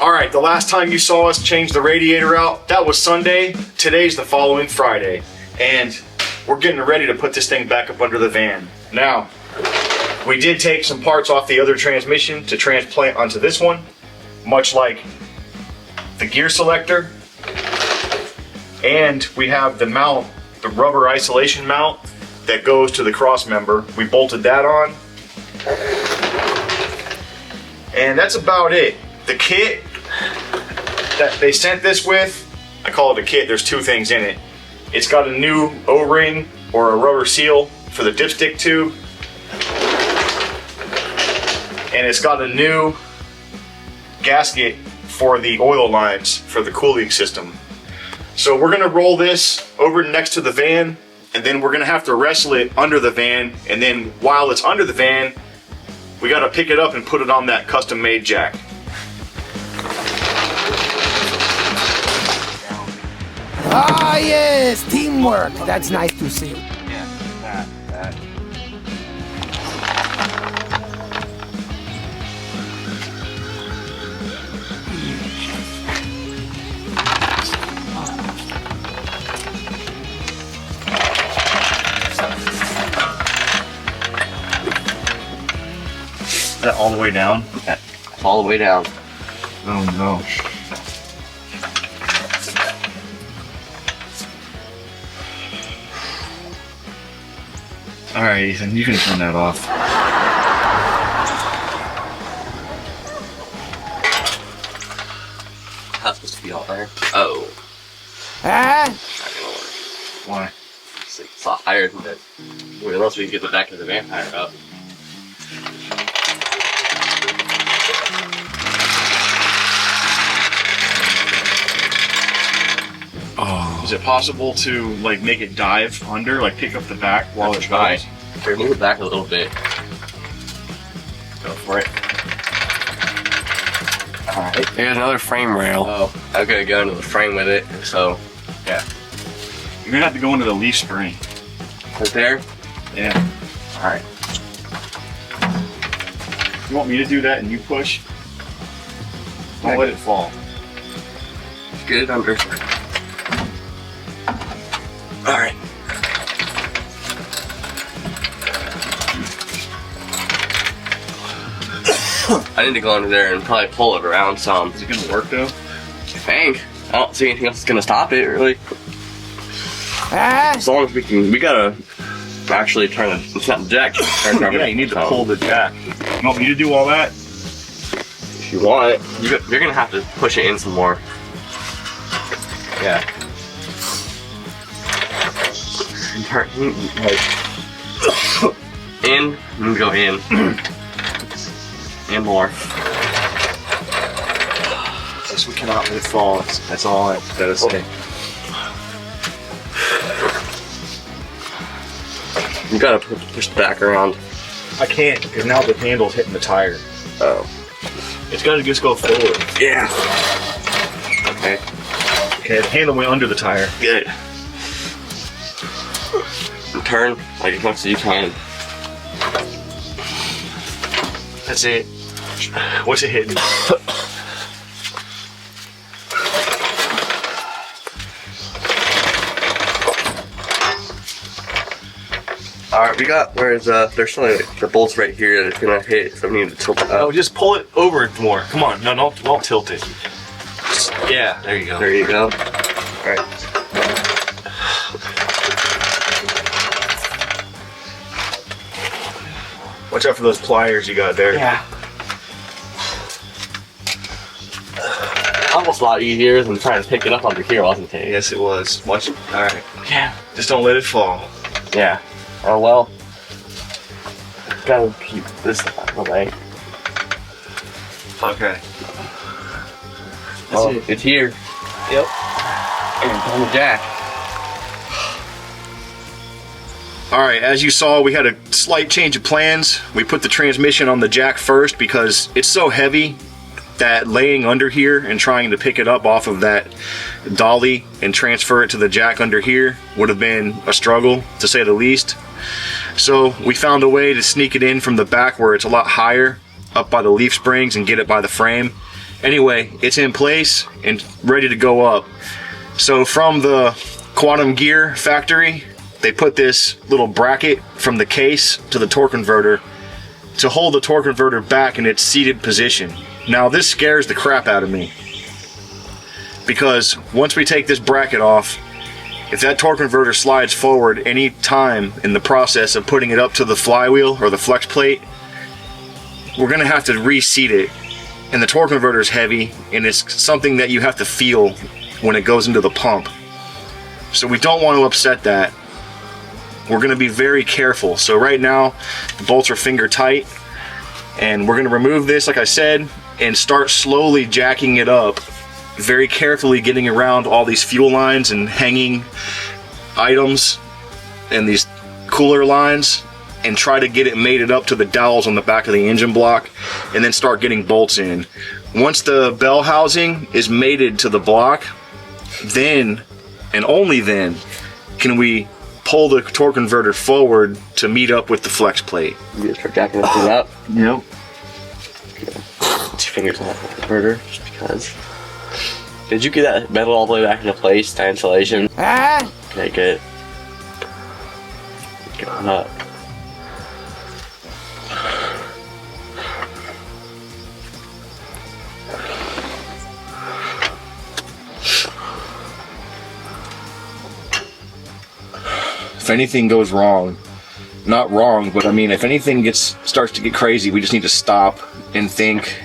All right, the last time you saw us change the radiator out, that was Sunday. Today's the following Friday. And we're getting ready to put this thing back up under the van. Now, we did take some parts off the other transmission to transplant onto this one, much like the gear selector. And we have the mount, the rubber isolation mount that goes to the cross member. We bolted that on. And that's about it. The kit that they sent this with, I call it a kit, there's two things in it. It's got a new O-ring or a rubber seal for the dipstick tube. And it's got a new gasket for the oil lines for the cooling system. So we're gonna roll this over next to the van, and then we're gonna have to wrestle it under the van, and then while it's under the van, we gotta pick it up and put it on that custom made jack. Ah yes, teamwork. That's nice to see. Yeah, that. Is that all the way down? Yeah, all the way down. Oh no. Alright, Ethan, you can turn that off. That's supposed to be all there. Oh. Ah? Why? It's a lot higher than that. Well, unless we can get the back of the van higher up. Oh. Is it possible to like make it dive under, like pick up the back while it's going? Here, move it back a little bit. Go for it. Alright. There's another frame rail. Oh, I'm gonna go into the frame with it, so Yeah. You're gonna have to go into the leaf spring. right there. Yeah. Alright. You want me to do that and you push? Don't let it fall. Get it under. Alright. I need to go under there and probably pull it around some. Is it gonna work though? I think. I don't see anything else that's gonna stop it, really. Ah? As long as we can, we gotta actually turn the, it's not the jack. Yeah, you need to pull the jack. You want me to do all that? If you want it, you're gonna have to push it in some more. Yeah. And turn, like, in, and go in. And more. Yes, we cannot let it fall. That's all I gotta say. You gotta push it back around. I can't because now the handle's hitting the tire. Oh. It's gotta just go forward. Yeah. Okay. Okay, the handle went under the tire. Good. And turn like as much as you can. That's it. What's it hitting? Alright, we got, there's still like, the bolts right here that it's gonna hit, so we need to tilt it No, up. just pull it over more. Come on, no, don't tilt it. Yeah, there you go. There you go. Alright. Watch out for those pliers you got there. Yeah. Almost a lot easier than trying to pick it up under here, wasn't it? Yes, it was. Watch it. All right. Yeah. Just don't let it fall. Yeah. Oh well. Gotta keep this out of the way. Okay. Oh, it's here. Yep. And it's on the jack. All right, as you saw, we had a slight change of plans. We put the transmission on the jack first because it's so heavy that laying under here and trying to pick it up off of that dolly and transfer it to the jack under here would have been a struggle, to say the least. So we found a way to sneak it in from the back where it's a lot higher, up by the leaf springs, and get it by the frame. Anyway, it's in place and ready to go up. So from the quantum gear factory, they put this little bracket from the case to the torque converter to hold the torque converter back in its seated position. Now this scares the crap out of me, because once we take this bracket off, if that torque converter slides forward any time in the process of putting it up to the flywheel or the flex plate, we're gonna have to reseat it. And the torque converter is heavy, and it's something that you have to feel when it goes into the pump. So we don't want to upset that. We're gonna be very careful. So right now, the bolts are finger tight, and we're gonna remove this, like I said, and start slowly jacking it up, very carefully getting around all these fuel lines and hanging items and these cooler lines, and try to get it mated up to the dowels on the back of the engine block, and then start getting bolts in. Once the bell housing is mated to the block, then and only then can we pull the torque converter forward to meet up with the flex plate. You start jacking this thing up. Yep. Put your fingers on that converter, just because. Did you get that metal all the way back into place, that insulation? Ah! Okay, good. Going up. If anything goes wrong, not wrong, but I mean, if anything starts to get crazy, we just need to stop and think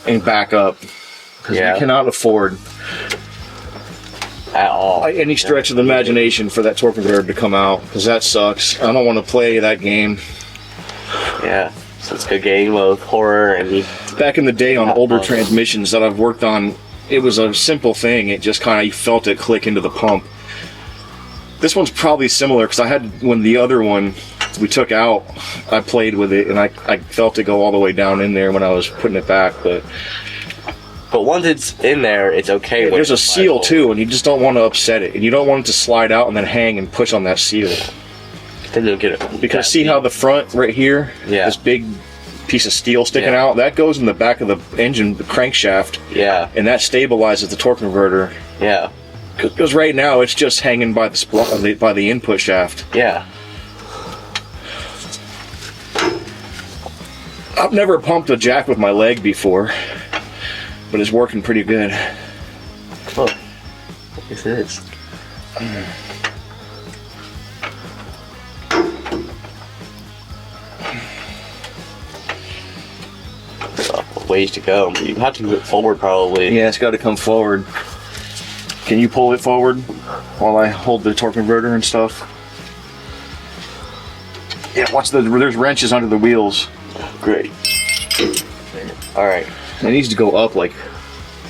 and back up, because we cannot afford at all any stretch of the imagination for that torque converter to come out, because that sucks. I don't want to play that game. Yeah, so it's a good game of horror. And back in the day on older transmissions that I've worked on, it was a simple thing. It just kind of, you felt it click into the pump. This one's probably similar, because I had, when the other one we took out, I played with it and I felt it go all the way down in there when I was putting it back. But once it's in there, it's okay. There's a seal too, and you just don't want to upset it, and you don't want it to slide out and then hang and push on that seal. Then you'll get it. Because see how the front right here, this big piece of steel sticking out, that goes in the back of the engine, the crankshaft. Yeah. And that stabilizes the torque converter. Yeah. Because right now it's just hanging by the input shaft. Yeah. I've never pumped a jack with my leg before, but it's working pretty good. Look, this is. Ways to go. You have to move it forward, probably. Yeah, it's got to come forward. Can you pull it forward while I hold the torque converter and stuff? Yeah, watch there's wrenches under the wheels. Great. All right. It needs to go up like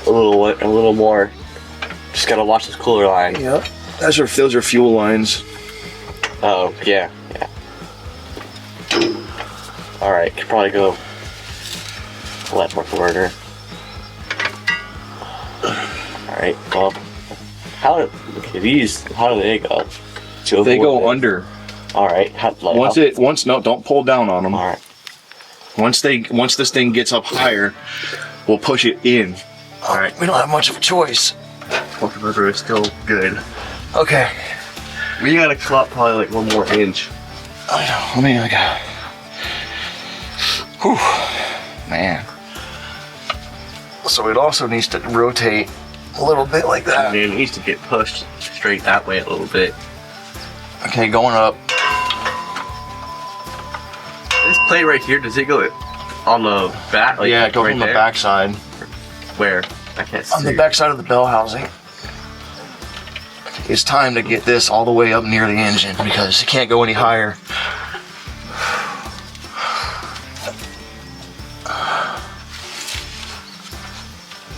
a little more. Just gotta watch this cooler line. Yeah. Those are fuel lines. Oh yeah. All right. Could probably go. That torque converter. All right. Well. How do they go? They go under. All right. No, don't pull down on them. All right. Once this thing gets up higher, we'll push it in. All right. We don't have much of a choice. Torque converter is still good. Okay. We gotta cut probably like 1 more inch. I know. Let me go. Whew. Man. So it also needs to rotate a little bit like that. And it needs to get pushed straight that way a little bit. Okay, going up. This plate right here, does it go on the back? Like, yeah, it goes right on the there? back side. Where? I can't see. On the back side of the bell housing. It's time to get this all the way up near the engine, because it can't go any higher.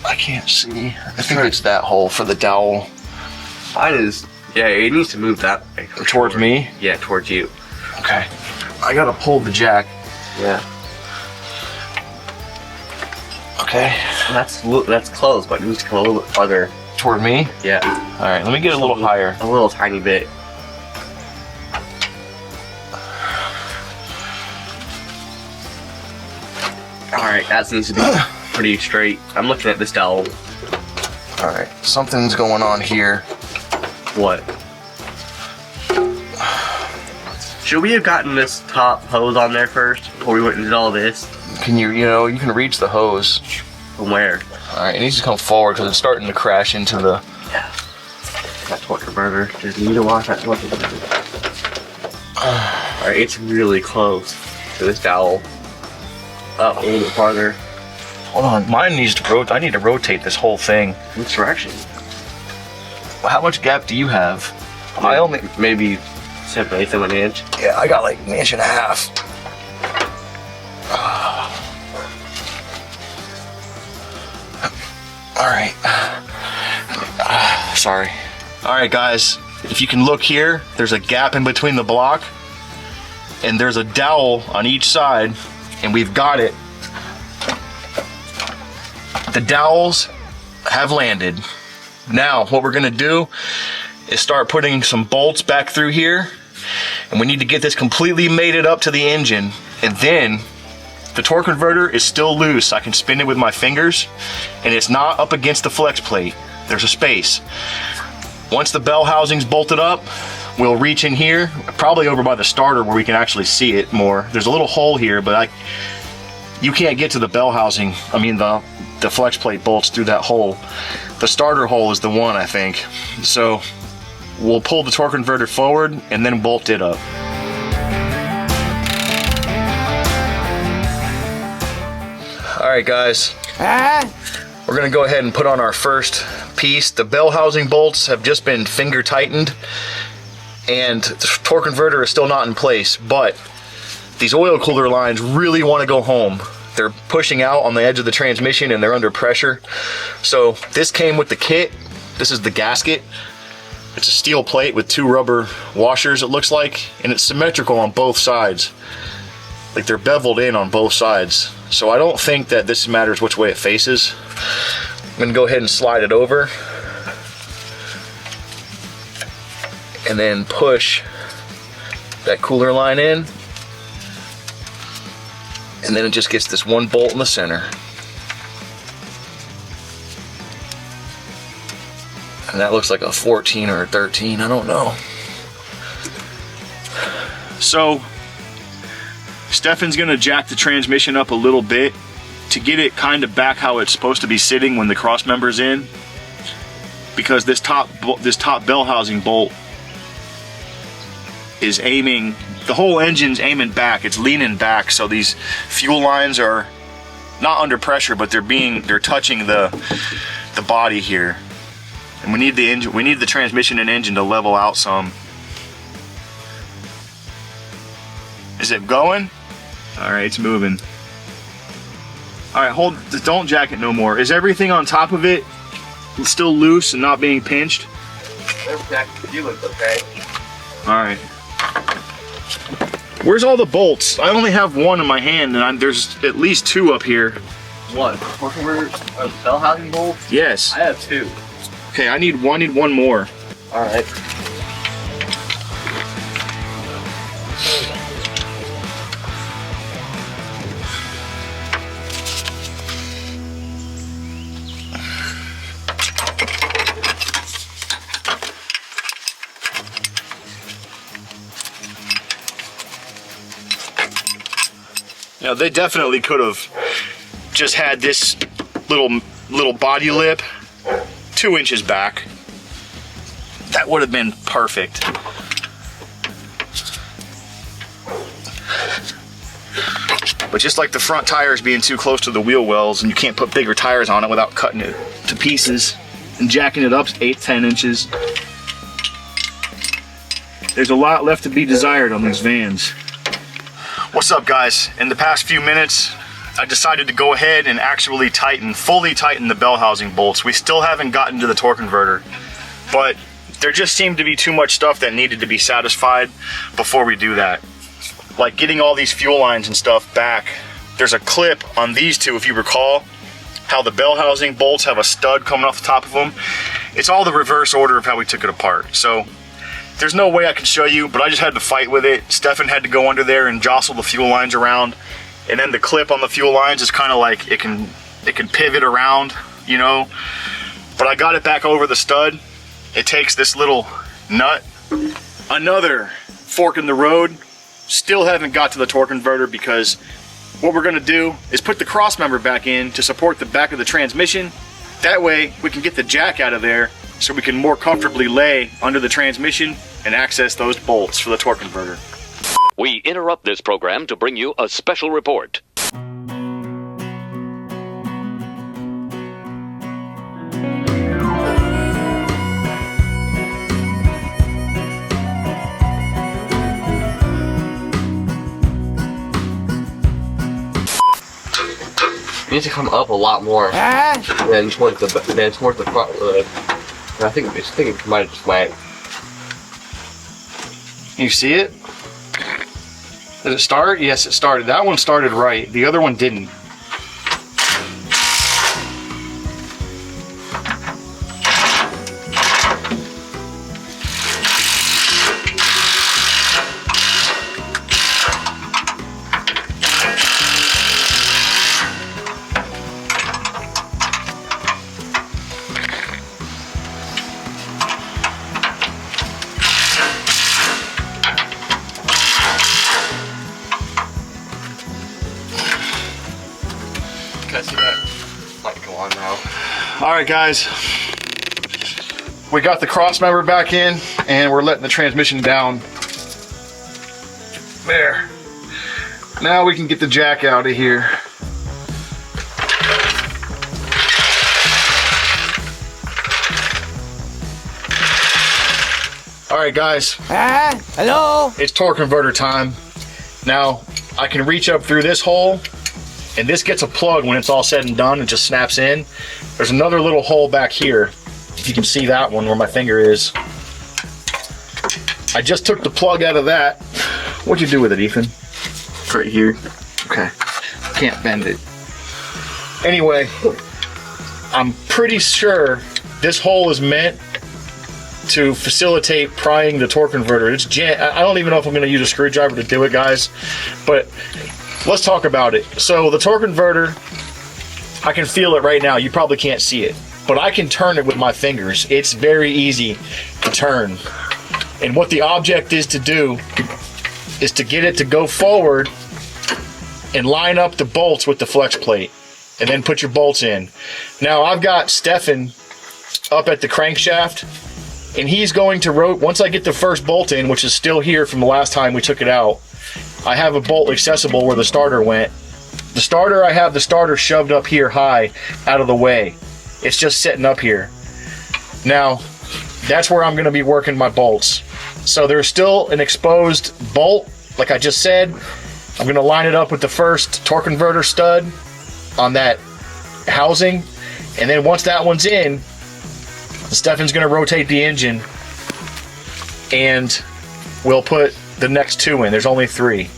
I can't see. I think it's that hole for the dowel. Mine is, yeah, it needs to move that way. Towards me? Yeah, towards you. Okay. I gotta pull the jack. Yeah. Okay. That's close, but it needs to come a little bit farther. Toward me? Yeah. Alright, let me get a little higher. A little tiny bit. Alright, that needs to be pretty straight. I'm looking at this dowel. Alright, something's going on here. What? Should we have gotten this top hose on there first before we went and did all this? Can you can reach the hose. From where? Alright, it needs to come forward because it's starting to crash into the... Yeah. That torque converter. Just need to wash that torque converter. Alright, it's really close to this dowel. Up a little bit farther. Hold on, mine needs to rotate. I need to rotate this whole thing. Which direction? How much gap do you have? I only maybe 7/8 of an inch. Yeah, I got like an inch and a half. Alright. Sorry. Alright guys, if you can look here, there's a gap in between the block and there's a dowel on each side and we've got it. The dowels have landed. Now what we're gonna do is start putting some bolts back through here, and we need to get this completely mated up to the engine, and then the torque converter is still loose. I can spin it with my fingers and it's not up against the flex plate. There's a space. Once the bell housing's bolted up, we'll reach in here, probably over by the starter where we can actually see it more. There's a little hole here, but you can't get to the bell housing. I mean the flex plate bolts through that hole. The starter hole is the one, I think. So we'll pull the torque converter forward and then bolt it up. All right, guys. We're gonna go ahead and put on our first piece. The bell housing bolts have just been finger tightened and the torque converter is still not in place, but these oil cooler lines really want to go home. They're pushing out on the edge of the transmission and they're under pressure. So this came with the kit. This is the gasket. It's a steel plate with 2 rubber washers, it looks like, and it's symmetrical on both sides. Like they're beveled in on both sides. So I don't think that this matters which way it faces. I'm gonna go ahead and slide it over and then push that cooler line in. And then it just gets this one bolt in the center. And that looks like a 14 or a 13, I don't know. So, Steffen's gonna jack the transmission up a little bit to get it kind of back how it's supposed to be sitting when the cross member's in. Because this top bell housing bolt is aiming, the whole engine's aiming back, it's leaning back, so these fuel lines are not under pressure, but they're touching the body here. And we need the transmission and engine to level out some. Is it going? All right, it's moving. All right, don't jack it no more. Is everything on top of it still loose and not being pinched? You look okay. All right. Where's all the bolts? I only have one in my hand, and there's at least 2 up here. What? Torque converter? Bell housing bolts? Yes. I have 2. Okay, I need one more. All right. Now they definitely could have just had this little body lip 2 inches back. That would have been perfect. But just like the front tires being too close to the wheel wells, and you can't put bigger tires on it without cutting it to pieces and jacking it up 8-10 inches. There's a lot left to be desired on these vans. What's up, guys? In the past few minutes, I decided to go ahead and actually fully tighten the bell housing bolts. We still haven't gotten to the torque converter, but there just seemed to be too much stuff that needed to be satisfied before we do that. Like getting all these fuel lines and stuff back. There's a clip on these 2, if you recall, how the bell housing bolts have a stud coming off the top of them. It's all the reverse order of how we took it apart. So there's no way I can show you, but I just had to fight with it. Steffen had to go under there and jostle the fuel lines around. And then the clip on the fuel lines is kind of like, it can it can pivot around, you know. But I got it back over the stud. It takes this little nut. Another fork in the road. Still haven't got to the torque converter because what we're gonna do is put the cross member back in to support the back of the transmission. That way we can get the jack out of there so we can more comfortably lay under the transmission and access those bolts for the torque converter. We interrupt this program to bring you a special report. It needs to come up a lot more than towards the front. I think it might have just went. You see it? Did it start? Yes, it started. That one started right. The other one didn't. I see that might go on now. All right, guys. We got the cross member back in, and we're letting the transmission down. There. Now we can get the jack out of here. All right, guys. Hello? It's torque converter time. Now, I can reach up through this hole, and this gets a plug when it's all said and done. It just snaps in. There's another little hole back here. If you can see that one where my finger is. I just took the plug out of that. What'd you do with it, Ethan? Right here. Okay. Can't bend it. Anyway, I'm pretty sure this hole is meant to facilitate prying the torque converter. I don't even know if I'm going to use a screwdriver to do it, guys, but let's talk about it. So the torque converter, I can feel it right now. You probably can't see it, but I can turn it with my fingers. It's very easy to turn. And what the object is to do is to get it to go forward and line up the bolts with the flex plate and then put your bolts in. Now I've got Steffen up at the crankshaft, and he's going to once I get the first bolt in, which is still here from the last time we took it out, I have a bolt accessible where the starter went. The starter, I have the starter shoved up here high out of the way. It's just sitting up here. Now, that's where I'm gonna be working my bolts. So there's still an exposed bolt, like I just said. I'm gonna line it up with the first torque converter stud on that housing. And then once that one's in, Steffen's gonna rotate the engine and we'll put the next two in. There's only 3.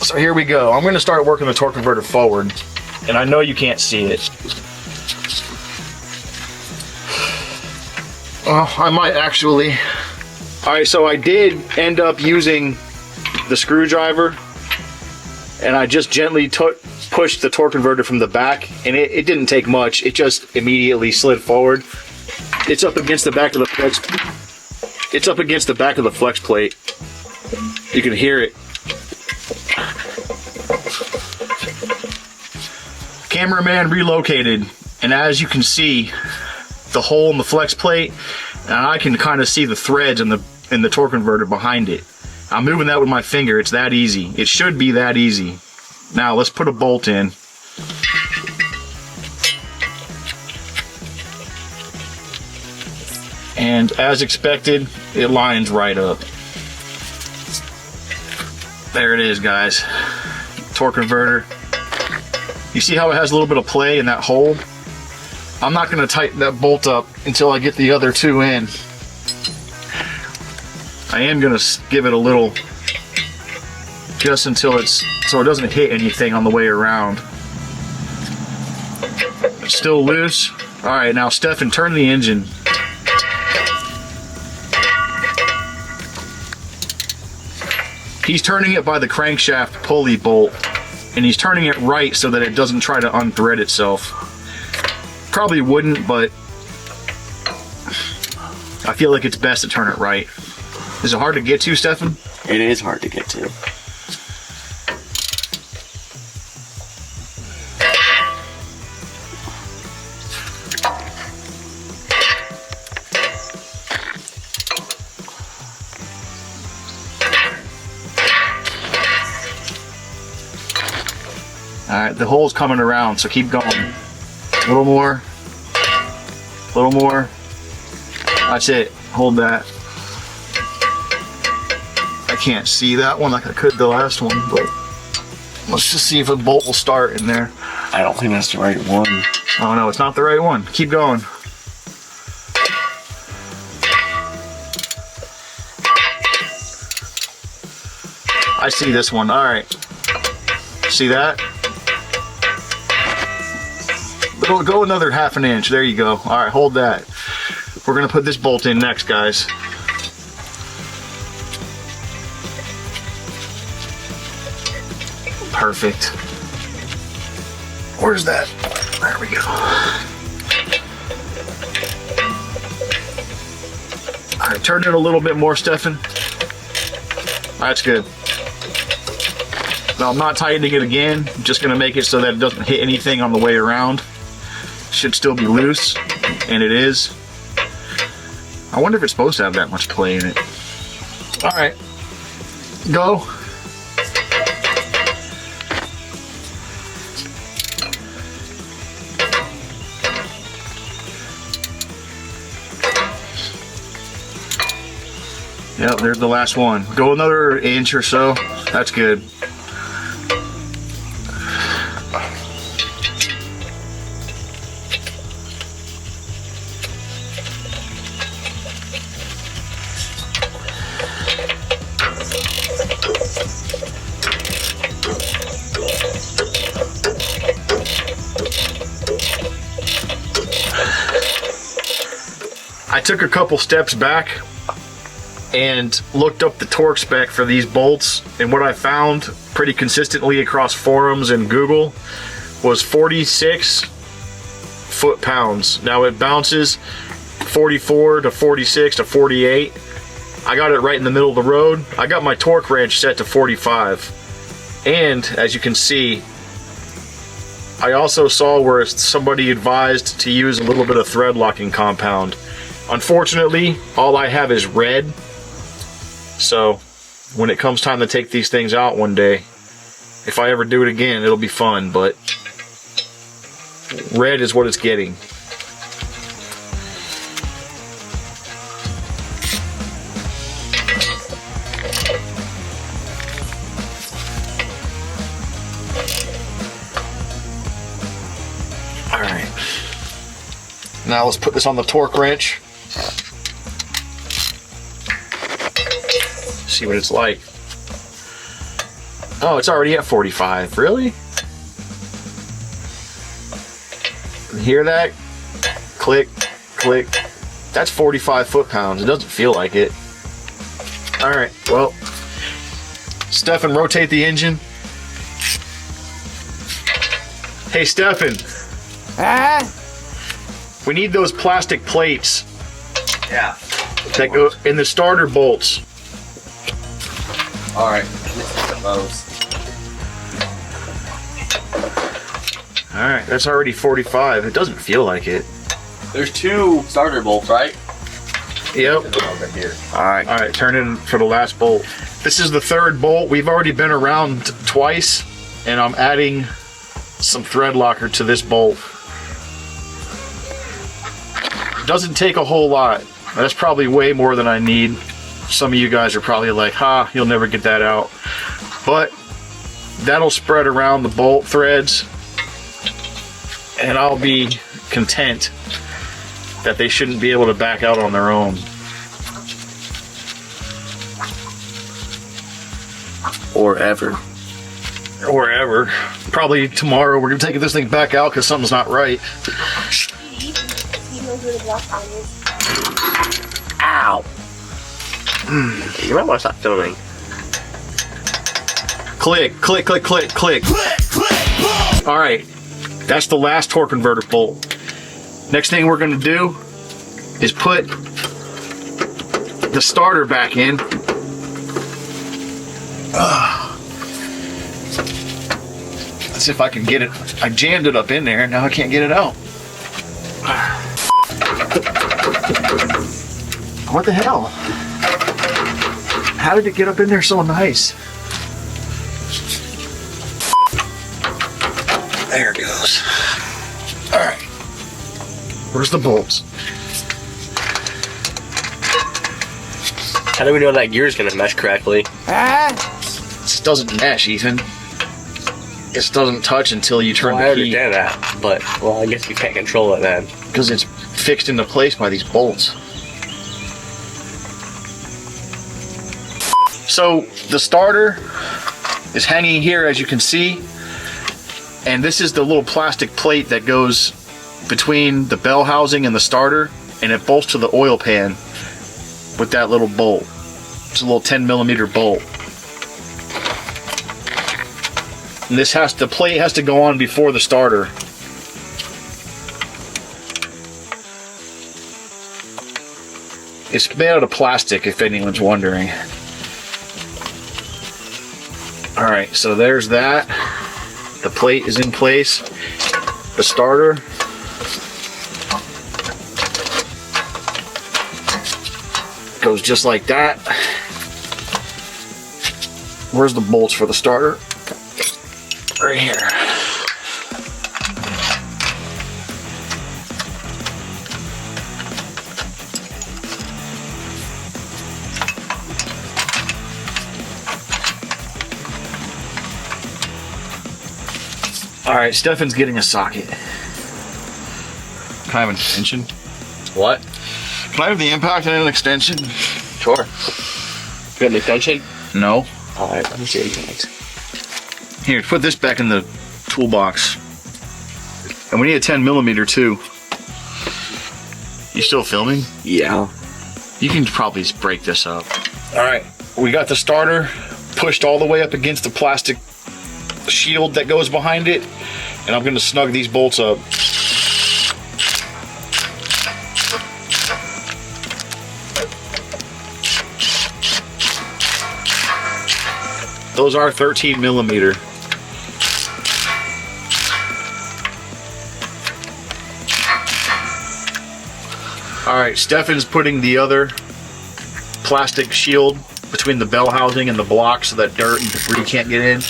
So here we go. I'm gonna start working the torque converter forward, and I know you can't see it. Oh, I might actually. All right, so I did end up using the screwdriver, and I just gently pushed the torque converter from the back, and it didn't take much. It just immediately slid forward. It's up against the back of the flex. It's up against the back of the flex plate. You can hear it. Cameraman relocated, and as you can see, the hole in the flex plate, and I can kind of see the threads in the torque converter behind it. I'm moving that with my finger. It's that easy. It should be that easy. Now let's put a bolt in. And as expected, it lines right up. There it is, guys. Torque converter. You see how it has a little bit of play in that hole? I'm not going to tighten that bolt up until I get the other 2 in. I am going to give it a little, just until so it doesn't hit anything on the way around. It's still loose. All right, now Steffen, turn the engine. He's turning it by the crankshaft pulley bolt. and he's turning it right so that it doesn't try to unthread itself. Probably wouldn't, but I feel like it's best to turn it right. Is it hard to get to, Steffen? It is hard to get to. Alright, the hole's coming around, so keep going. A little more. A little more. That's it. Hold that. I can't see that one like I could the last one, but let's just see if a bolt will start in there. I don't think that's the right one. Oh no, it's not the right one. Keep going. I see this one. Alright. See that? Go another half an inch. There you go. Alright, hold that. We're going to put this bolt in next, guys. Perfect. Where's that? There we go. Alright, turn it a little bit more, Steffen. That's good. Now, I'm not tightening it again. I'm just going to make it so that it doesn't hit anything on the way around. Should still be loose, and it is. I wonder if it's supposed to have that much play in it. Alright. Go. Yep, there's the last one. Go another inch or so. That's good. I took a couple steps back and looked up the torque spec for these bolts, and what I found pretty consistently across forums and Google was 46 foot-pounds. Now it bounces 44 to 46 to 48. I got it right in the middle of the road. I got my torque wrench set to 45. And as you can see, I also saw where somebody advised to use a little bit of thread locking compound. Unfortunately, all I have is red. So when it comes time to take these things out one day, if I ever do it again, it'll be fun, but red is what it's getting. All right. Now let's put this on the torque wrench. See what it's like. Oh, it's already at 45. Really? Hear that? Click, click. That's 45 foot-pounds. It doesn't feel like it. Alright, well, Steffen, rotate the engine. Hey, Steffen. We need those plastic plates. Yeah. That go in the starter bolts. Alright. Alright, that's already 45. It doesn't feel like it. There's two starter bolts, right? Yep. Alright. Alright, turn in for the last bolt. This is the third bolt. We've already been around twice, and I'm adding some thread locker to this bolt. Doesn't take a whole lot. That's probably way more than I need. Some of you guys are probably like, ha, you'll never get that out. But that'll spread around the bolt threads, and I'll be content that they shouldn't be able to back out on their own. Or ever. Or ever. Probably tomorrow we're going to take this thing back out because something's not right. Ow! You might want to stop filming. Click, click, click, click, click. All right, that's the last torque converter bolt. Next thing we're gonna do is put the starter back in. Let's see if I can get it. I jammed it up in there, now I can't get it out. What the hell? How did it get up in there so nice? There it goes. All right. Where's the bolts? How do we know that gear's gonna mesh correctly? This doesn't mesh, Ethan. It doesn't touch until you turn Well, I the key. understand that, but well, I guess you can't control it then. Because it's fixed into place by these bolts. So the starter is hanging here, as you can see, and this is the little plastic plate that goes between the bell housing and the starter, and it bolts to the oil pan with that little bolt. It's a little 10mm bolt. And the plate has to go on before the starter. It's made out of plastic, if anyone's wondering. All right, so there's that. The plate is in place. The starter. Goes just like that. Where's the bolts for the starter? Right here. All right, Steffen's getting a socket. Can I have an extension? What? Can I have the impact and an extension? Sure. You got an extension? No. Alright, let me see what you got. Here, put this back in the toolbox. And we need a 10mm too. You still filming? Yeah. You can probably just break this up. All right, we got the starter pushed all the way up against the plastic shield that goes behind it, and I'm gonna snug these bolts up. Those are 13mm. All right, Steffen's putting the other plastic shield between the bell housing and the block so that dirt and debris can't get in.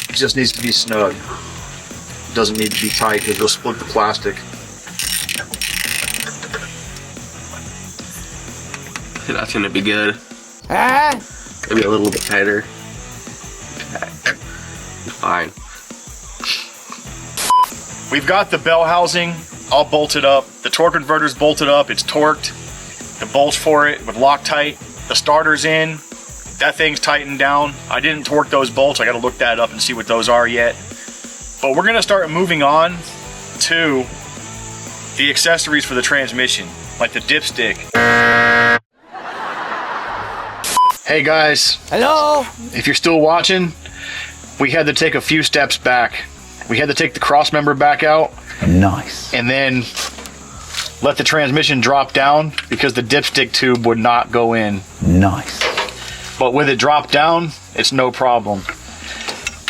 It just needs to be snug. It doesn't need to be tight because it'll split the plastic. That's gonna be good. Maybe a little bit tighter. Fine. We've got the bell housing all bolted up. The torque converter's bolted up. It's torqued. The bolts for it with Loctite. The starter's in. That thing's tightened down. I didn't torque those bolts. I got to look that up and see what those are yet. But we're going to start moving on to the accessories for the transmission, like the dipstick. Hey guys. Hello? If you're still watching, we had to take a few steps back. We had to take the cross member back out. Nice. And then let the transmission drop down because the dipstick tube would not go in. Nice. But with it dropped down, it's no problem.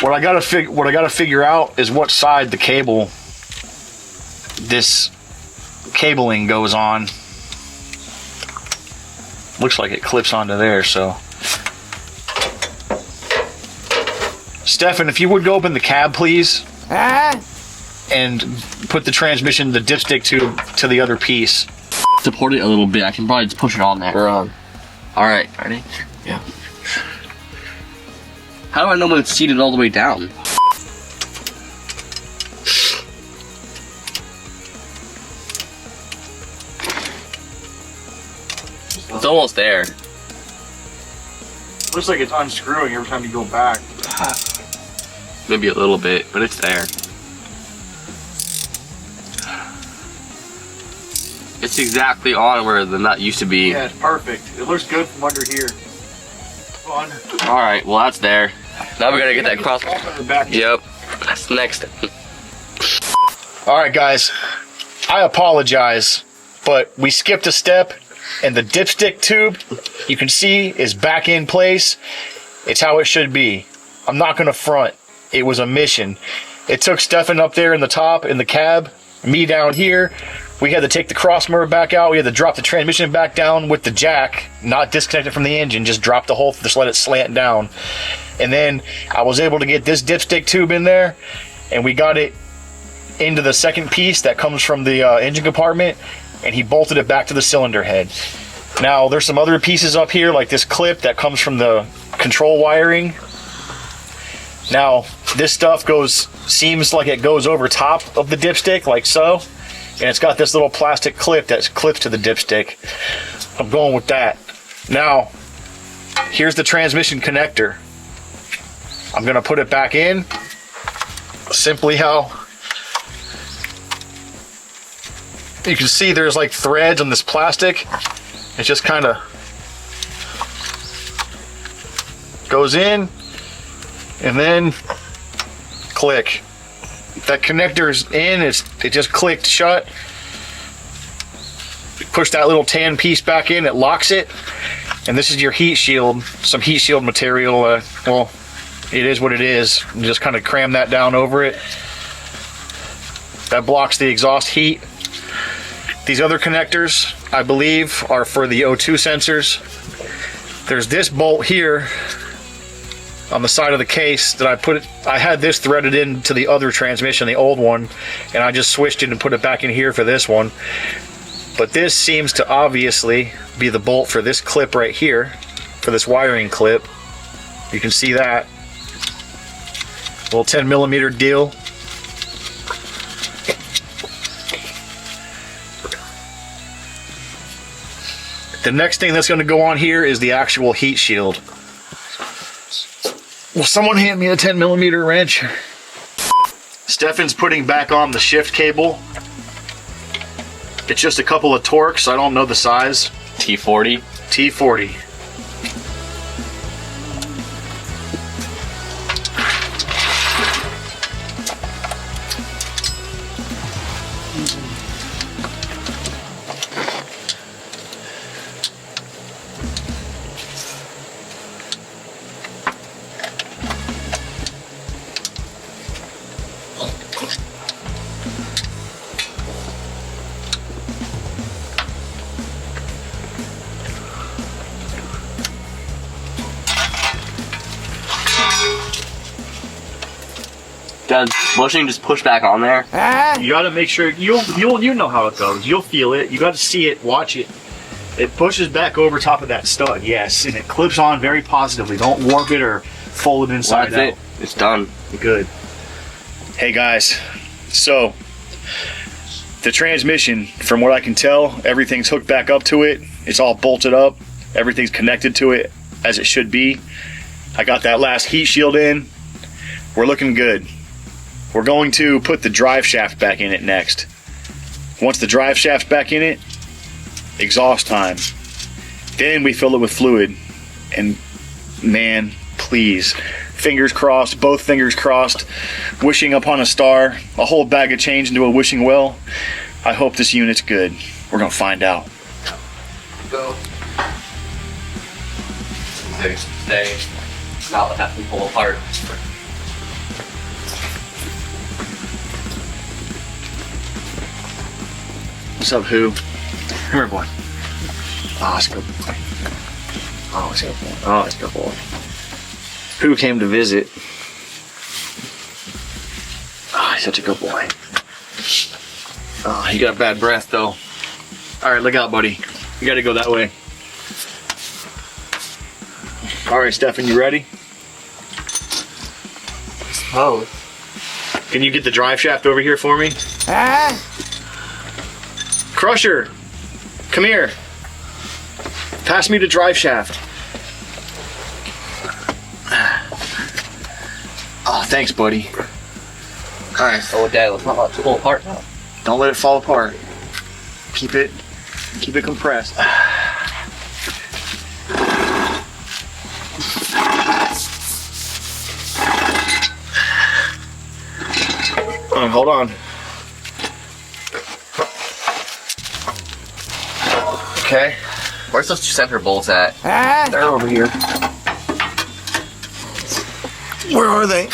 What I gotta figure out is what side the cable, this cabling goes on. Looks like it clips onto there, so. Steffen, if you would go open the cab, please. And put the transmission, the dipstick tube, to the other piece. Support it a little bit. I can probably just push it on there. We're on. Alright, ready? Yeah. How do I know when it's seated all the way down? It's almost there. Looks like it's unscrewing every time you go back. Maybe a little bit, but it's there. It's exactly on where the nut used to be. Yeah, it's perfect. It looks good from under here. fun. All right, well that's there. Now we're gonna get that cross. Back. Yep, that's next. All right, guys. I apologize, but we skipped a step, and the dipstick tube, you can see, is back in place. It's how it should be. I'm not gonna front. It was a mission. It took Steffen up there in the top, in the cab, me down here. We had to take the cross motor back out. We had to drop the transmission back down with the jack, not disconnected from the engine, just drop the whole, just let it slant down. And then I was able to get this dipstick tube in there, and we got it into the second piece that comes from the engine compartment, and he bolted it back to the cylinder head. Now, there's some other pieces up here, like this clip that comes from the control wiring. Now, this stuff seems like it goes over top of the dipstick, like so. And it's got this little plastic clip that clips to the dipstick. I'm going with that. Now, here's the transmission connector. I'm gonna put it back in. Simply how you can see there's like threads on this plastic. It just kind of goes in and then click. That connector's in, it just clicked shut. Push that little tan piece back in, it locks it. And this is your heat shield, some heat shield material. Well, it is what it is. You just kind of cram that down over it. That blocks the exhaust heat. These other connectors, I believe, are for the O2 sensors. There's this bolt here on the side of the case that I had this threaded into the other transmission, the old one, and I just switched it and put it back in here for this one. But this seems to obviously be the bolt for this clip right here, for this wiring clip. You can see that. Little 10mm deal. The next thing that's going to go on here is the actual heat shield. Will someone hand me a 10mm wrench? Steffen's putting back on the shift cable. It's just a couple of Torx. I don't know the size. T40. T40. Does bushing just push back on there? You gotta make sure, you know how it goes. You'll feel it, you gotta see it, watch it. It pushes back over top of that stud, yes, and it clips on very positively. Don't warp it or fold it inside Well, that's it. It's done. Good. Hey guys, so the transmission, from what I can tell, everything's hooked back up to it. It's all bolted up. Everything's connected to it as it should be. I got that last heat shield in. We're looking good. We're going to put the drive shaft back in it next. Once the drive shaft's back in it, exhaust time. Then we fill it with fluid. And man, please, fingers crossed, both fingers crossed, wishing upon a star, a whole bag of change into a wishing well. I hope this unit's good. We're gonna find out. Go. Stay. Not let that thing pull apart. What's up, Who? Come here, boy. Oh, it's a good boy. Oh, it's a good boy. Oh, it's a good boy. Who came to visit? Oh, he's such a good boy. Oh, he got bad breath, though. All right, look out, buddy. You gotta go that way. All right, Steffen, you ready? Oh. Can you get the drive shaft over here for me? Crusher, come here. Pass me the drive shaft. Oh, thanks, buddy. All right. Oh, Dad, let's not let it pull apart now. Don't let it fall apart. Keep it compressed. hold on. Okay. Where's those 2 center bolts at? Ah, They're over here. where are they?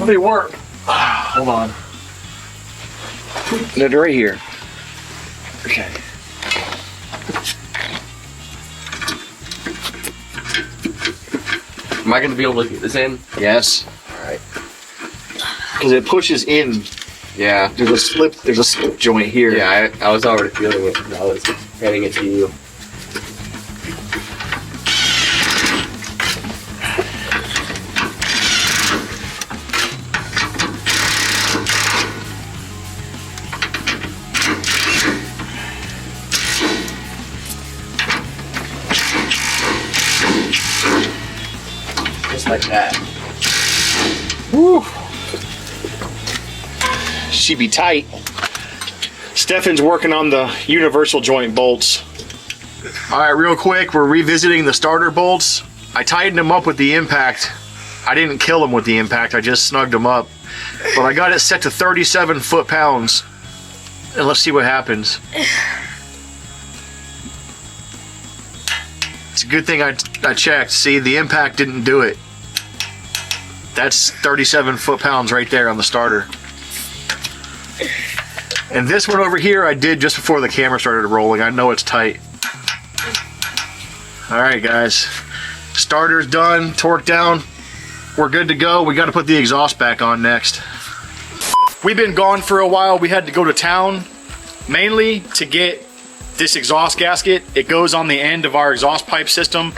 They work. Hold on. They're right here. Okay. Am I gonna be able to get this in? Yes. Alright. Because it pushes in. Yeah. There's a slip joint here. Yeah, I was already feeling it. I was handing it to you. Just like that. Woo. She be tight. Steffen's working on the universal joint bolts. All right, real quick, we're revisiting the starter bolts. I tightened them up with the impact. I didn't kill them with the impact, I just snugged them up. But I got it set to 37 foot-pounds. And let's see what happens. It's a good thing I checked. See, the impact didn't do it. That's 37 foot-pounds right there on the starter. And this one over here I did just before the camera started rolling. I know it's tight. All right, guys. Starter's done, torque down. We're good to go. We got to put the exhaust back on next. We've been gone for a while. We had to go to town mainly to get this exhaust gasket. It goes on the end of our exhaust pipe system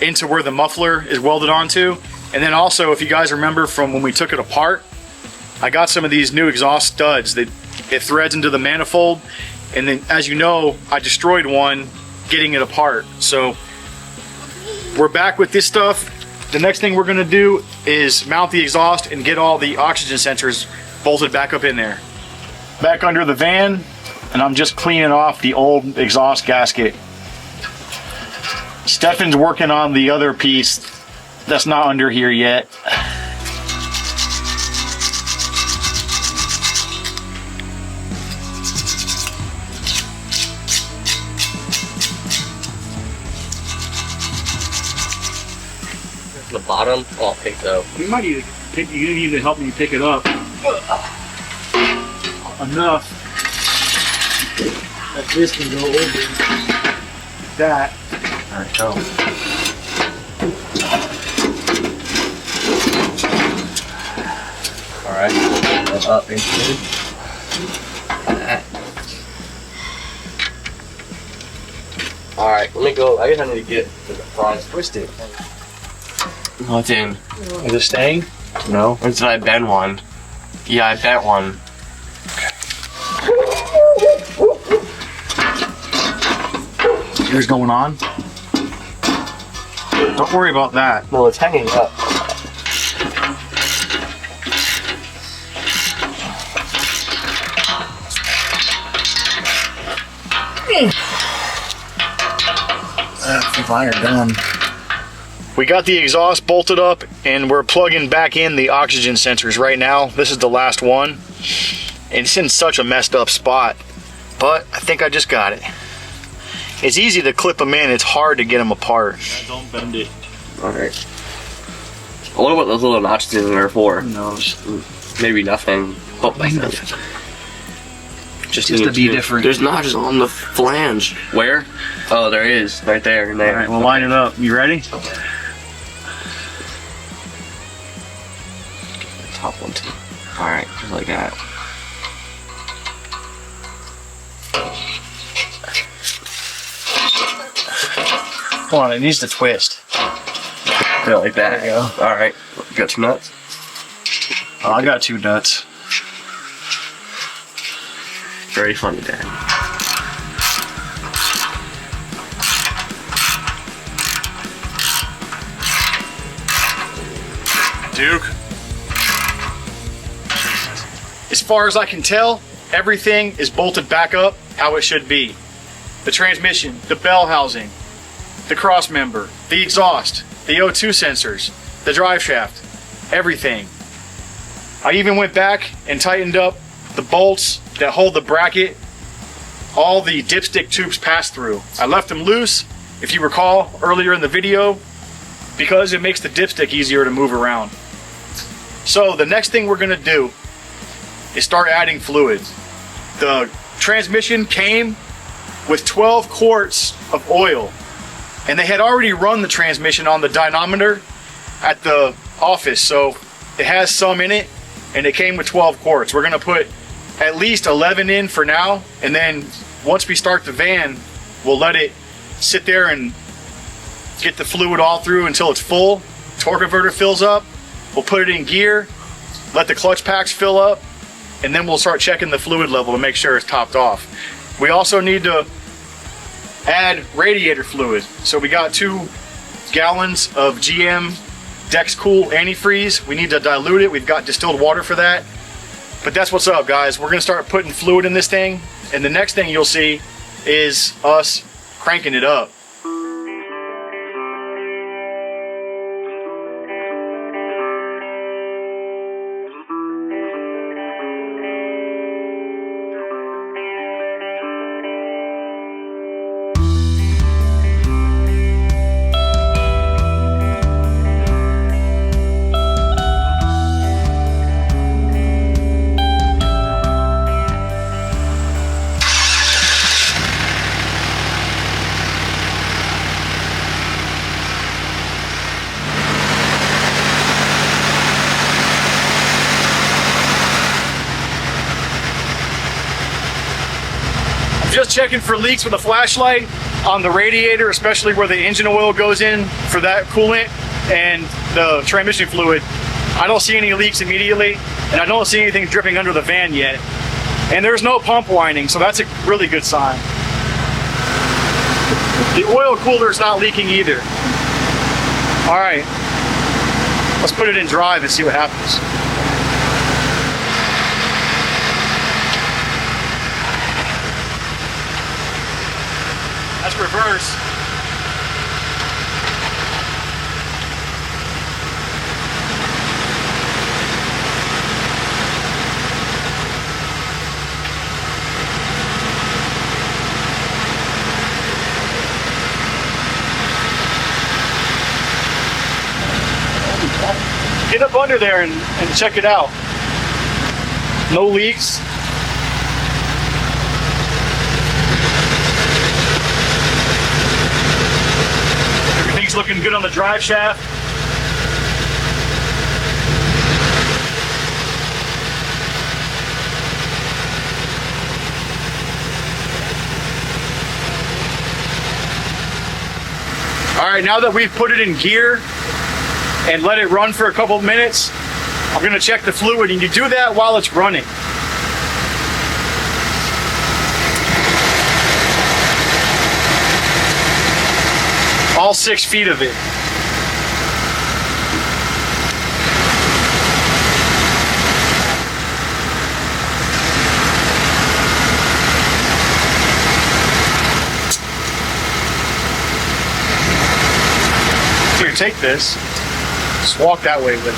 into where the muffler is welded onto. And then also, if you guys remember from when we took it apart, I got some of these new exhaust studs that it threads into the manifold. And then, as you know, I destroyed one getting it apart. So we're back with this stuff. The next thing we're gonna do is mount the exhaust and get all the oxygen sensors bolted back up in there. Back under the van, and I'm just cleaning off the old exhaust gasket. Steffen's working on the other piece that's not under here yet. The bottom? Oh, I'll pick though. You might need to pick, you need to help me pick it up enough that this can go over that. All right, go. All right, up into that. All right, let me go. I guess I need to get to the front. Twist it. What's in? Is it staying? No. Or did I bend one? Yeah, I bent one. Yours going on? Don't worry about that. No, it's hanging up. That's the wire done. We got the exhaust bolted up and we're plugging back in the oxygen sensors right now. This is the last one. And it's in such a messed up spot, but I think I just got it. It's easy to clip them in, it's hard to get them apart. Don't bend it. Alright. I wonder what those little notches in there are for. Who knows? Maybe nothing. Oh, nothing. Just to be different. There's notches on the flange. Where? Oh, there is. Right there. And there. Alright, we'll line it up. You ready? Top one too. Alright, just like that. Come on, it needs to twist. Yeah, like that. There you go. Alright. You got 2 nuts? Oh, I got 2 nuts. Very funny, Dad. Duke. As far as I can tell, everything is bolted back up how it should be. The transmission, the bell housing, the cross member, the exhaust, the O2 sensors, the drive shaft, everything. I even went back and tightened up the bolts that hold the bracket, all the dipstick tubes pass through. I left them loose, if you recall earlier in the video, because it makes the dipstick easier to move around. So the next thing we're gonna do is start adding fluid. The transmission came with 12 quarts of oil, and they had already run the transmission on the dynamometer at the office, so it has some in it, and it came with 12 quarts. We're gonna put at least 11 in for now, and then once we start the van, we'll let it sit there and get the fluid all through until it's full. Torque converter fills up, we'll put it in gear, let the clutch packs fill up, and then we'll start checking the fluid level to make sure it's topped off. We also need to add radiator fluid. So we got 2 gallons of GM Dex Cool antifreeze. We need to dilute it. We've got distilled water for that. But that's what's up, guys. We're gonna start putting fluid in this thing, and the next thing you'll see is us cranking it up. Just checking for leaks with a flashlight on the radiator, especially where the engine oil goes in for that coolant and the transmission fluid. I don't see any leaks immediately, and I don't see anything dripping under the van yet. And there's no pump winding, so that's a really good sign. The oil cooler is not leaking either. All right, let's put it in drive and see what happens. That's reverse. Get up under there and check it out. No leaks. Everything's looking good on the drive shaft. All right, now that we've put it in gear and let it run for a couple of minutes, I'm gonna check the fluid, and you do that while it's running. All 6 feet of it. Here, take this. Just walk that way with it.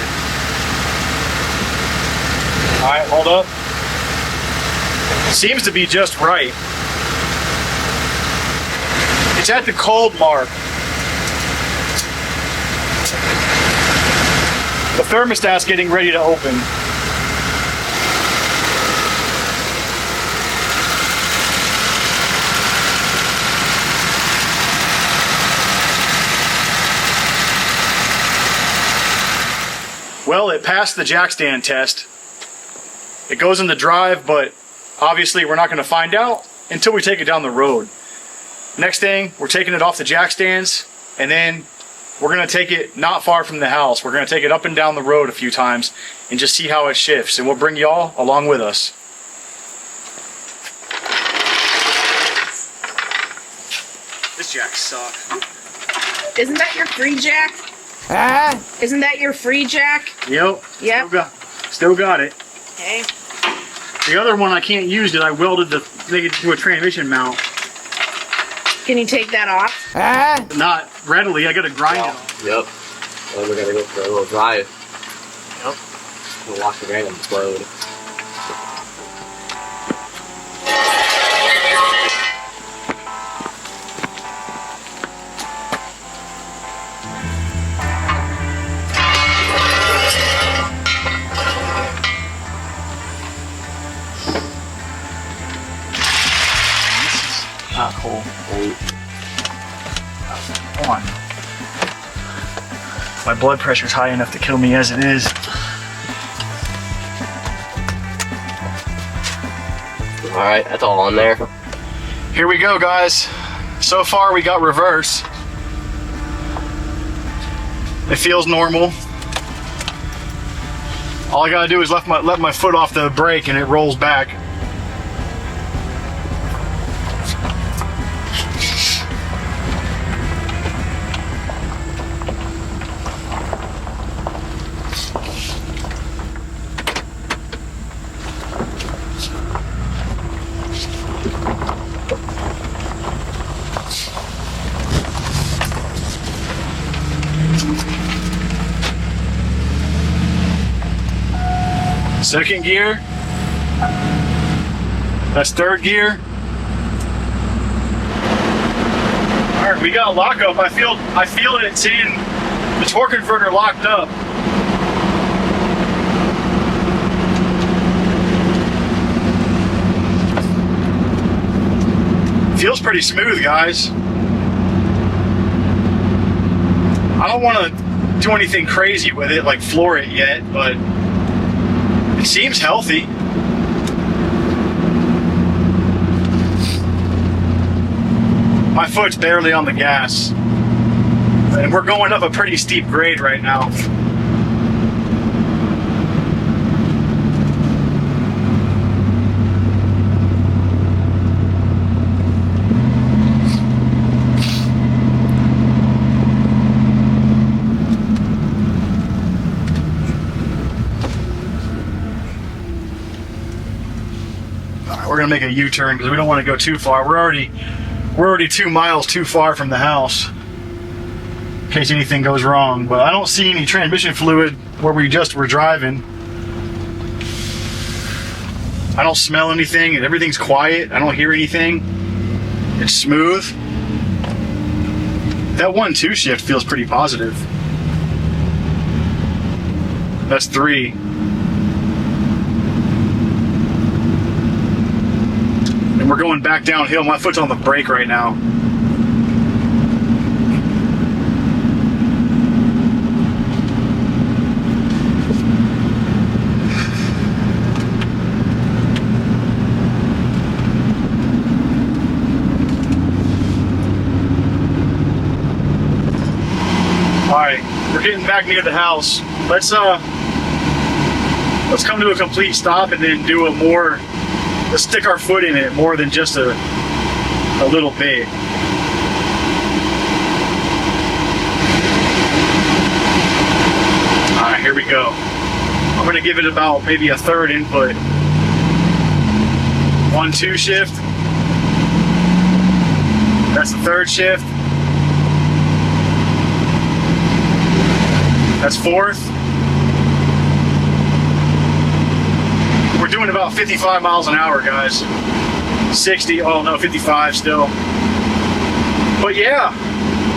All right, hold up. Seems to be just right. It's at the cold mark. The thermostat's getting ready to open. Well, it passed the jack stand test. It goes in the drive, but obviously we're not going to find out until we take it down the road. Next thing, we're taking it off the jack stands, and then we're going to take it not far from the house. We're going to take it up and down the road a few times and just see how it shifts, and we'll bring y'all along with us. This jack sucks. Isn't that your free jack? Huh? Isn't that your free jack? Yep. Yep. Still got it. Okay. The other one I can't use it. I welded to make it to a transmission mount. Can you take that off? Huh? Not readily. I got to grind it. Yep. Well, we're gonna go for a little drive. Yep. We'll walk the van and explode. pothole. Come on. My blood pressure's high enough to kill me as it is. Alright, that's all on there. Here we go, guys. So far we got reverse. It feels normal. All I gotta do is let my foot off the brake and it rolls back. Second gear. That's third gear. All right, we got lockup. I feel it's in. The torque converter locked up. Feels pretty smooth, guys. I don't want to do anything crazy with it, like floor it yet, but it seems healthy. My foot's barely on the gas. And we're going up a pretty steep grade right now. We're gonna make a U-turn because we don't want to go too far. We're already 2 miles too far from the house in case anything goes wrong. But I don't see any transmission fluid where we just were driving. I don't smell anything. Everything's quiet. I don't hear anything. It's smooth. That 1-2 shift feels pretty positive. That's 3. We're going back downhill. My foot's on the brake right now. All right, we're getting back near the house. Let's come to a complete stop and then do a more. Let's stick our foot in it more than just a little bit. All right, here we go. I'm gonna give it about maybe a third input. 1-2 shift. That's the third shift. That's fourth. We're doing about 55 miles an hour, guys. 60, oh no, 55 still. But yeah,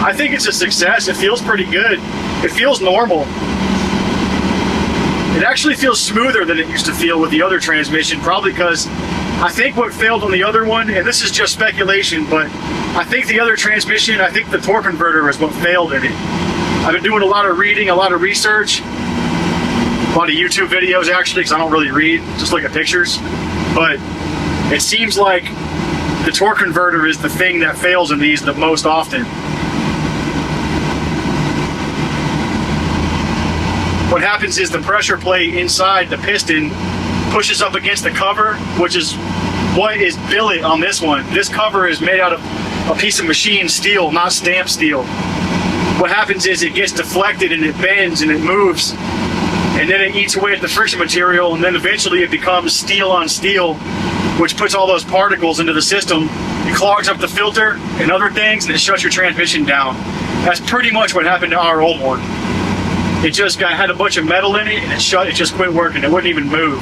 I think it's a success. It feels pretty good. It feels normal. It actually feels smoother than it used to feel with the other transmission, probably because I think what failed on the other one, and this is just speculation, but I think the other transmission, I think the torque converter is what failed in it. I've been doing a lot of reading, a lot of research. A lot of YouTube videos actually, because I don't really read, just look at pictures. But it seems like the torque converter is the thing that fails in these the most often. What happens is the pressure plate inside the piston pushes up against the cover, which is what is billet on this one. This cover is made out of a piece of machined steel, not stamped steel. What happens is it gets deflected and it bends and it moves. And then it eats away at the friction material, and then eventually it becomes steel on steel, which puts all those particles into the system. It clogs up the filter and other things, and it shuts your transmission down. That's pretty much what happened to our old one. It just had a bunch of metal in it, and it just quit working. It wouldn't even move.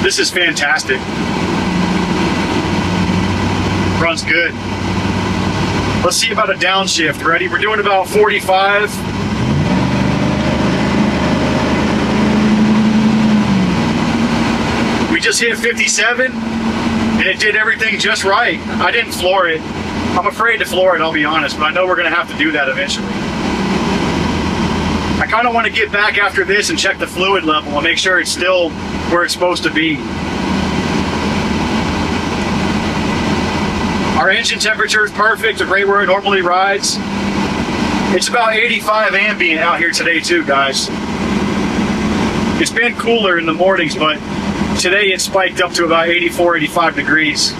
This is fantastic. Runs good. Let's see about a downshift. Ready? We're doing about 45. just hit 57 and it did everything just right. I didn't floor it. I'm afraid to floor it, I'll be honest, but I know we're gonna have to do that eventually. I kind of want to get back after this and check the fluid level and make sure it's still where it's supposed to be. Our engine temperature is perfect, right where it normally rides. It's about 85 ambient out here today too, guys. It's been cooler in the mornings, but today it spiked up to about 84, 85 degrees.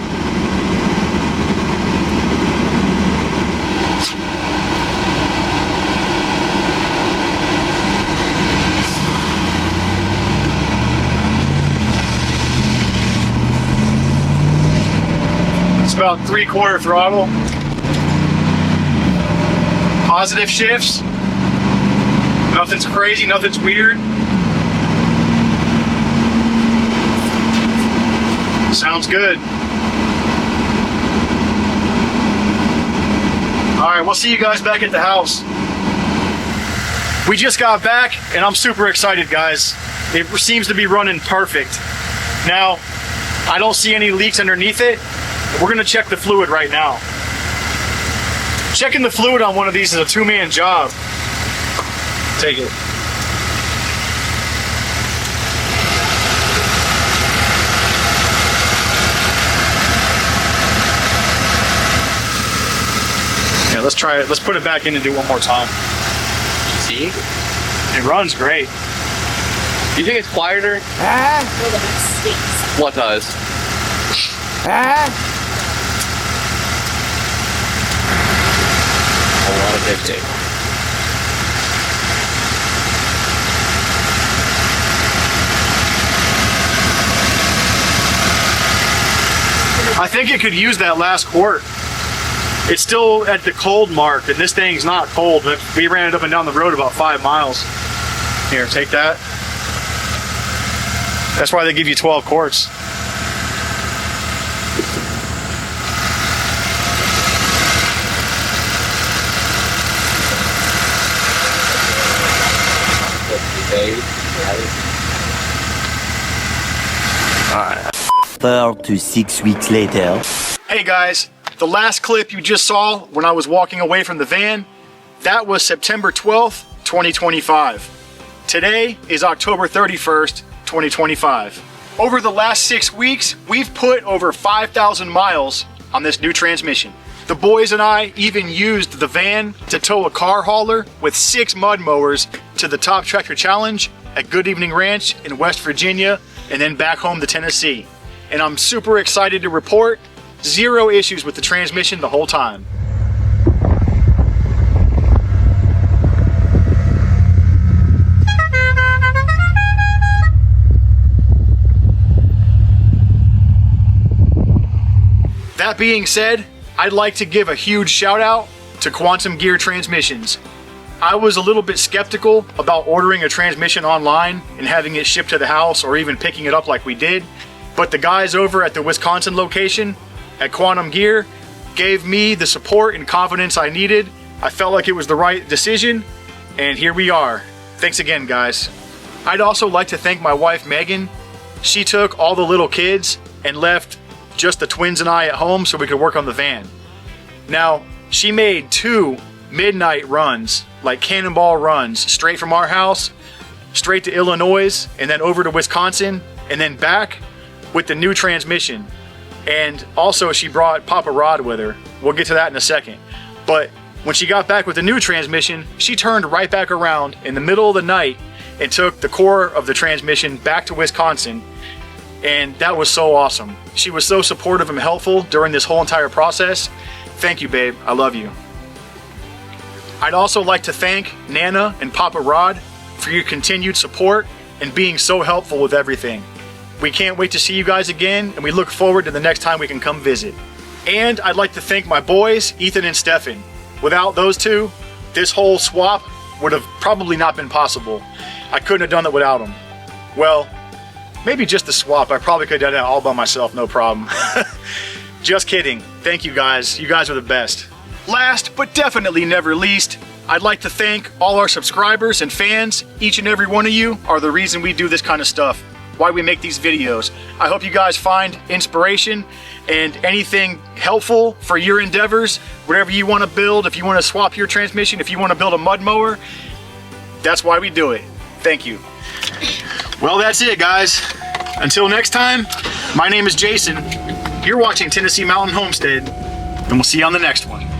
It's about 3/4 throttle. Positive shifts. Nothing's crazy, nothing's weird. Sounds good. All right, we'll see you guys back at the house. We just got back and I'm super excited, guys. It seems to be running perfect. Now, I don't see any leaks underneath it. We're gonna check the fluid right now. Checking the fluid on one of these is a two-man job. Take it. Yeah, let's try it. Let's put it back in and do it one more time. See? It runs great. You think it's quieter? What does? A lot of dictate. I think it could use that last quart. It's still at the cold mark, and this thing's not cold. But we ran it up and down the road about 5 miles. Here, take that. That's why they give you 12 quarts. Alright. 4 to 6 weeks later. Hey guys, the last clip you just saw when I was walking away from the van, that was September 12th, 2025. Today is October 31st, 2025. Over the last 6 weeks, we've put over 5,000 miles on this new transmission. The boys and I even used the van to tow a car hauler with 6 mud mowers to the Top Tractor Challenge at Good Evening Ranch in West Virginia and then back home to Tennessee. And I'm super excited to report 0 issues with the transmission the whole time. That being said, I'd like to give a huge shout out to Quantum Gear Transmissions. I was a little bit skeptical about ordering a transmission online and having it shipped to the house or even picking it up like we did, but the guys over at the Wisconsin location at Quantum Gear gave me the support and confidence I needed. I felt like it was the right decision, and here we are. Thanks again, guys. I'd also like to thank my wife, Megan. She took all the little kids and left just the twins and I at home so we could work on the van. Now, she made 2 midnight runs, like cannonball runs, straight from our house, straight to Illinois, and then over to Wisconsin, and then back with the new transmission. And also she brought Papa Rod with her. We'll get to that in a second. But when she got back with the new transmission, she turned right back around in the middle of the night and took the core of the transmission back to Wisconsin. And that was so awesome. She was so supportive and helpful during this whole entire process. Thank you, babe. I love you. I'd also like to thank Nana and Papa Rod for your continued support and being so helpful with everything. We can't wait to see you guys again, and we look forward to the next time we can come visit. And I'd like to thank my boys, Ethan and Steffen. Without those two, this whole swap would have probably not been possible. I couldn't have done it without them. Well, maybe just the swap. I probably could have done it all by myself, no problem. Just kidding. Thank you guys. You guys are the best. Last, but definitely never least, I'd like to thank all our subscribers and fans. Each and every one of you are the reason we do this kind of stuff. why we make these videos. I hope you guys find inspiration and anything helpful for your endeavors. Whatever you want to build, if you want to swap your transmission, if you want to build a mud mower, that's why we do it. Thank you. Well, that's it, guys. Until next time, my name is Jason. You're watching Tennessee Mountain Homestead, and we'll see you on the next one.